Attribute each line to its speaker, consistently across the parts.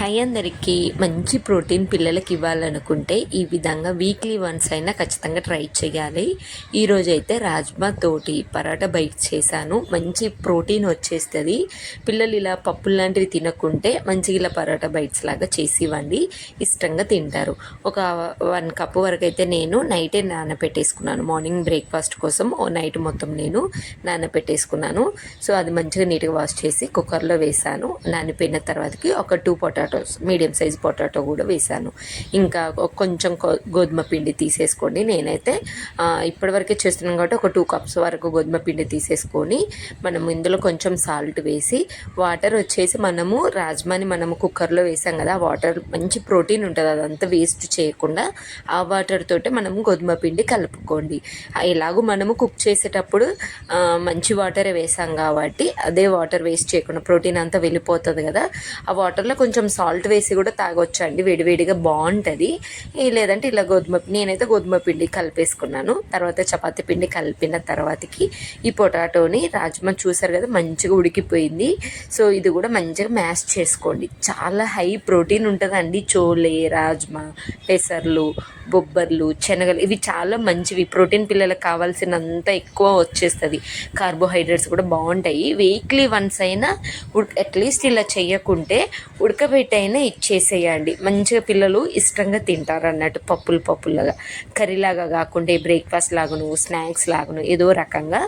Speaker 1: Hi అందరికీ. మంచి protein పిల్లలకి ఇవ్వాలనుకుంటే ఈ విధంగా వీక్లీ వన్స్ అయినా ఖచ్చితంగా ట్రై చేయాలి. ఈరోజు అయితే రాజ్మా తోటి పరాటా బైట్స్ చేశాను. మంచి ప్రోటీన్ వచ్చేస్తుంది. పిల్లలు ఇలా పప్పులు లాంటివి తినకుంటే మంచిగా ఇలా పరాటా బైట్స్ లాగా చేసి ఇవ్వండి, ఇష్టంగా తింటారు. ఒక 1 కప్ వరకు అయితే నేను నైటే నానబెట్టేసుకున్నాను. మార్నింగ్ బ్రేక్ఫాస్ట్ కోసం నైట్ మొత్తం నేను నానబెట్టేసుకున్నాను. సో అది మంచిగా నీట్గా వాష్ చేసి కుక్కర్లో వేసాను. నానిపోయిన తర్వాతకి ఒక 2 పొటాటోస్, మీడియం సైజ్ పొటాటో కూడా వేసాను. ఇంకా కొంచెం గోధుమ పిండి తీసేసుకోండి. నేనైతే ఇప్పటివరకే చేస్తున్నాను కాబట్టి ఒక 2 కప్స్ వరకు గోధుమ పిండి తీసేసుకొని మనం ఇందులో కొంచెం సాల్ట్ వేసి, వాటర్ వచ్చేసి మనము రాజ్మాని మనము కుక్కర్లో వేసాం కదా, వాటర్ మంచి ప్రోటీన్ ఉంటుంది, అదంతా వేస్ట్ చేయకుండా ఆ వాటర్ తోటే మనము గోధుమ పిండి కలుపుకోండి. ఎలాగూ మనము కుక్ చేసేటప్పుడు మంచి వాటరే వేసాం కాబట్టి అదే వాటర్ వేస్ట్ చేయకుండా ప్రోటీన్ అంతా వెళ్ళిపోతుంది కదా, ఆ వాటర్లో కొంచెం సాల్ట్ వేసి కూడా తాగొచ్చండి, వేడివేడిగా బాగుంటుంది. లేదంటే ఇలా నేనైతే గోధుమ పిండి కలిపేసుకున్నాను. తర్వాత చపాతీ పిండి కలిపిన తర్వాతకి ఈ పొటాటోని, రాజ్మా చూసారు కదా మంచిగా ఉడికిపోయింది. సో ఇది కూడా మంచిగా మ్యాష్ చేసుకోండి. చాలా హై ప్రోటీన్ ఉంటుందండి. చోలే, రాజ్మా, పెసర్లు, బొబ్బర్లు, శనగలు ఇవి చాలా మంచివి. ప్రోటీన్ పిల్లలకు కావాల్సినంత ఎక్కువ వచ్చేస్తుంది. కార్బోహైడ్రేట్స్ కూడా బాగుంటాయి. వీక్లీ వన్స్ అయినా అట్లీస్ట్ ఇలా చేయకుంటే ఉడకబెట్టైనా ఇచ్చేసేయండి. మంచిగా పిల్లలు ఇష్టంగా తింటారు అన్నట్టు. పప్పులాగా కర్రీలాగా కాకుండా బ్రేక్ఫాస్ట్ లాగాను, స్నాక్స్ లాగాను ఏదో రకంగా.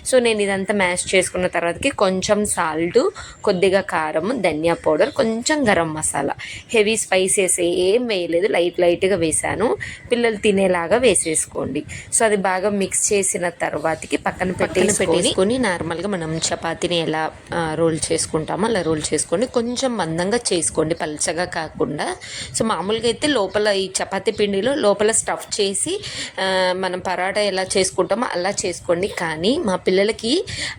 Speaker 1: సో నేను ఇదంతా మ్యాష్ చేసుకున్న తర్వాతకి కొంచెం సాల్ట్, కొద్దిగా కారం, ధనియా పౌడర్, కొంచెం గరం మసాలా, హెవీ స్పైసెస్ ఏం వేయలేదు, లైట్గా వేసాను. పిల్లలు తినేలాగా వేసేసుకోండి. సో అది బాగా మిక్స్ చేసిన తర్వాతకి పక్కన పెట్టేసుకొని నార్మల్గా మనం చపాతీని ఎలా రోల్ చేసుకుంటామో అలా రోల్ చేసుకొని కొంచెం మందంగా చేసుకోండి, పలచగా కాకుండా. సో మామూలుగా అయితే లోపల ఈ చపాతీ పిండిలో లోపల స్టఫ్ చేసి మనం పరాటా ఎలా చేసుకుంటామో అలా చేసుకోండి. కానీ మా పిల్లలకి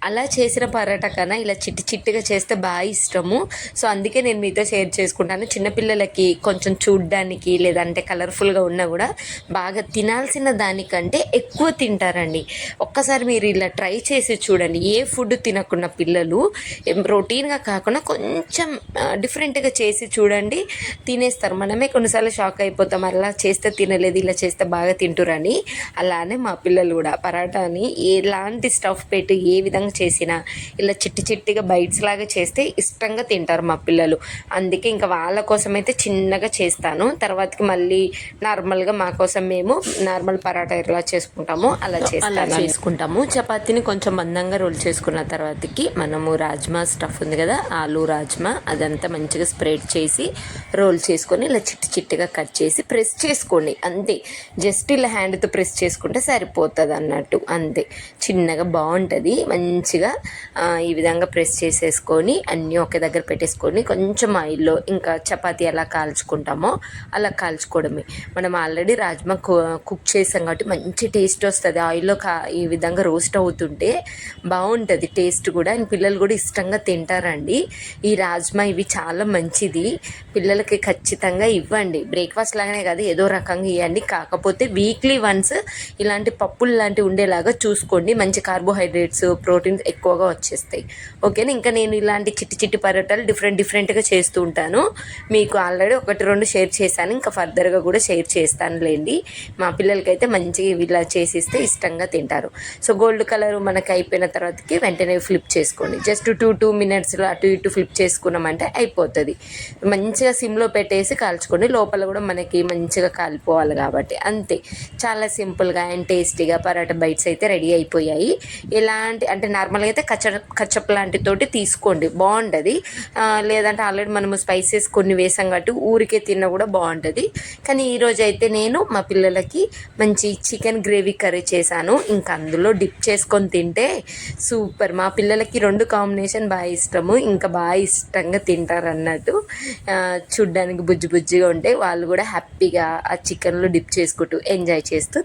Speaker 1: అలా చేసిన పరాటా కన్నా ఇలా చిట్టిగా చేస్తే బాగా ఇష్టము. సో అందుకే నేను మీతో షేర్ చేసుకుంటాను. చిన్నపిల్లలకి కొంచెం చూడ్డానికి లేదంటే కలర్ఫుల్గా ఉన్నా కూడా బాగా తినాల్సిన దానికంటే ఎక్కువ తింటారండి. ఒక్కసారి మీరు ఇలా ట్రై చేసి చూడండి. ఏ ఫుడ్ తినకున్న పిల్లలు రొటీన్గా కాకుండా కొంచెం డిఫరెంట్గా చేసి చూడండి, తినేస్తారు. మనమే కొన్నిసార్లు షాక్ అయిపోతాం, అలా చేస్తే తినలేదు, ఇలా చేస్తే బాగా తింటురని. అలానే మా పిల్లలు కూడా పరాటాని ఎలాంటి స్టఫ్ పెట్టి ఏ విధంగా చేసినా ఇలా చిట్టిగా బైట్స్ లాగా చేస్తే ఇష్టంగా తింటారు మా పిల్లలు. అందుకే ఇంకా వాళ్ళ కోసం అయితే చిన్నగా చేస్తాను. తర్వాతకి మళ్ళీ నార్మల్గా మా కోసం మేము నార్మల్ పరాటా ఎలా చేసుకుంటామో అలా చేసుకుంటాము. చపాతీని కొంచెం మందంగా రోల్ చేసుకున్న తర్వాతకి మనము రాజ్మా స్టఫ్ ఉంది కదా, ఆలు రాజ్మా, అదంతా మంచిగా స్ప్రెడ్ చేసి రోల్ చేసుకొని ఇలా చిట్టిగా కట్ చేసి ప్రెస్ చేసుకోండి. అంతే, జస్ట్ ఇలా హ్యాండ్తో ప్రెస్ చేసుకుంటే సరిపోతుంది అన్నట్టు. అంతే, చిన్నగా బాగుంటుంది. మంచిగా ఈ విధంగా ప్రెస్ చేసేసుకొని అన్నీ ఒకే దగ్గర పెట్టేసుకొని కొంచెం ఆయిల్లో ఇంకా చపాతీ ఎలా కాల్చుకుంటామో అలా కాల్చుకోవడమే. మనం ఆల్రెడీ రాజ్మా కుక్ చేసాం కాబట్టి మంచి టేస్ట్ వస్తుంది. ఆయిల్లో ఈ విధంగా రోస్ట్ అవుతుంటే బాగుంటుంది టేస్ట్ కూడా. అండ్ పిల్లలు కూడా ఇష్టంగా తింటారండి. ఈ రాజ్మా ఇవి చాలా మంచిది, పిల్లలకి ఖచ్చితంగా ఇవ్వండి. బ్రేక్ఫాస్ట్ లాగానే కాదు, ఏదో రకంగా ఇవ్వండి. కాకపోతే వీక్లీ వన్స్ ఇలాంటి పప్పులు లాంటివి ఉండేలాగా చూసుకోండి. మంచి కార్బోహైడ్రేట్స్, ప్రోటీన్స్ ఎక్కువగా వచ్చేస్తాయి. ఓకేనా. ఇంకా నేను ఇలాంటి చిట్టి పరోటాలు డిఫరెంట్గా చేస్తూ ఉంటాను. మీకు ఆల్రెడీ 1-2 షేర్ చేశాను, ఇంకా ఫర్దర్గా కూడా షేర్ చేస్తానులేండి. మా పిల్లలకైతే మంచిగా ఇలా చేసిస్తే ఇష్టంగా తింటారు. సో గోల్డ్ కలర్ మనకి అయిపోయిన తర్వాతకి వెంటనే ఫ్లిప్ చేసుకోండి. జస్ట్ 2 మినిట్స్లో అటు ఇటు ఫ్లిప్ చేసుకున్నామంటే అయిపోతుంది. మంచిగా సిమ్లో పెట్టేసి కాల్చుకోండి. లోపల కూడా మనకి మంచిగా కాలిపోవాలి కాబట్టి. అంతే, చాలా సింపుల్గా అండ్ టేస్టీగా పరాటా బైట్స్ అయితే రెడీ అయిపోయాయి. ఎలాంటి అంటే నార్మల్గా అయితే కచ్చప్ లాంటితోటి తీసుకోండి, బాగుంటుంది. లేదంటే ఆల్రెడీ మనము స్పైసెస్ కొన్ని వేసాం కాబట్టి ఊరికే తిన్నా కూడా బాగుంటుంది. కానీ ఈరోజు అయితే నేను మా పిల్లలకి మంచి చికెన్ గ్రేవీ కర్రీ చేశాను. ఇంకా అందులో డిప్ చేసుకొని తింటే సూపర్. మా పిల్లలకి 2 కాంబినేషన్ బాగా ఇష్టము, ఇంకా బాగా ఇష్టంగా తింటారు అన్నట్టు. చూడ్డానికి బుజ్జిగా ఉంటే వాళ్ళు కూడా హ్యాపీగా ఆ చికెన్లో డిప్ చేసుకుంటూ ఎంజాయ్ చేస్తూ